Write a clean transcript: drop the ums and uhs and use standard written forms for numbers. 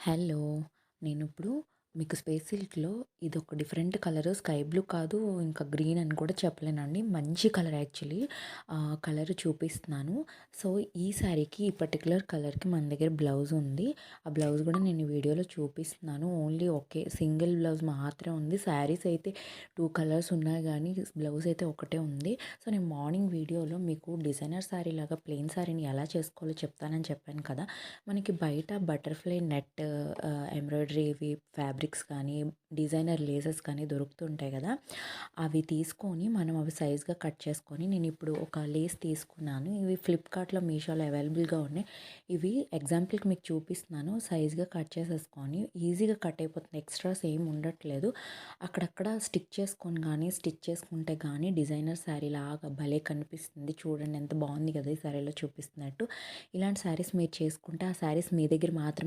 Hello! నేనిప్పుడు మీకు space సిల్క్‌లో ఇదొక డిఫరెంట్ కలరు స్కై బ్లూ కాదు, ఇంకా గ్రీన్ అని కూడా చెప్పలేనండి. మంచి కలర్ యాక్చువల్లీ. కలర్ చూపిస్తున్నాను. సో, ఈ శారీకి ఈ పర్టిక్యులర్ కలర్‌కి మన దగ్గర బ్లౌజ్ ఉంది. ఆ బ్లౌజ్ కూడా నేను ఈ వీడియోలో చూపిస్తున్నాను. ఓన్లీ ఒకే సింగిల్ బ్లౌజ్ మాత్రమే ఉంది. శారీస్ అయితే 2 కలర్స్ ఉన్నాయి గానీ, బ్లౌజ్ అయితే ఒకటే ఉంది. సో, నేను మార్నింగ్ వీడియోలో మీకు డిజైనర్ శారీ లాగా ప్లెయిన్ శారీని ఎలా చేసుకోవాలో చెప్తానని చెప్పాను కదా! మనకి బయట బటర్‌ఫ్లై నెట్ ఎంబ్రాయిడరీవి ఫ్యాబ్రిక్స్ కానీ, డిజైనర్ లేసెస్ కానీ దొరుకుతుంటాయి కదా! అవి తీసుకొని మనం అవి సైజ్‌గా కట్ చేసుకొని నేనిప్పుడు ఒక లేస్ తీసుకున్నాను. ఇవి ఫ్లిప్‌కార్ట్‌లో, మీషోలో అవైలబుల్‌గా ఉన్నాయి. ఇవి ఎగ్జాంపుల్‌కి మీకు చూపిస్తున్నాను. సైజ్‌గా కట్ చేసేసుకొని ఈజీగా కట్ అయిపోతుంది. ఎక్స్ట్రాస్ ఏమి ఉండట్లేదు. అక్కడక్కడ స్టిచ్ చేసుకుంటే కానీ డిజైనర్ శారీ లాగా భలే కనిపిస్తుంది. చూడండి ఎంత బాగుంది కదా! ఈ శారీలో చూపిస్తున్నట్టు. ఇలాంటి శారీస్ మీరు చేసుకుంటే ఆ శారీస్ మీ దగ్గర మాత్రమే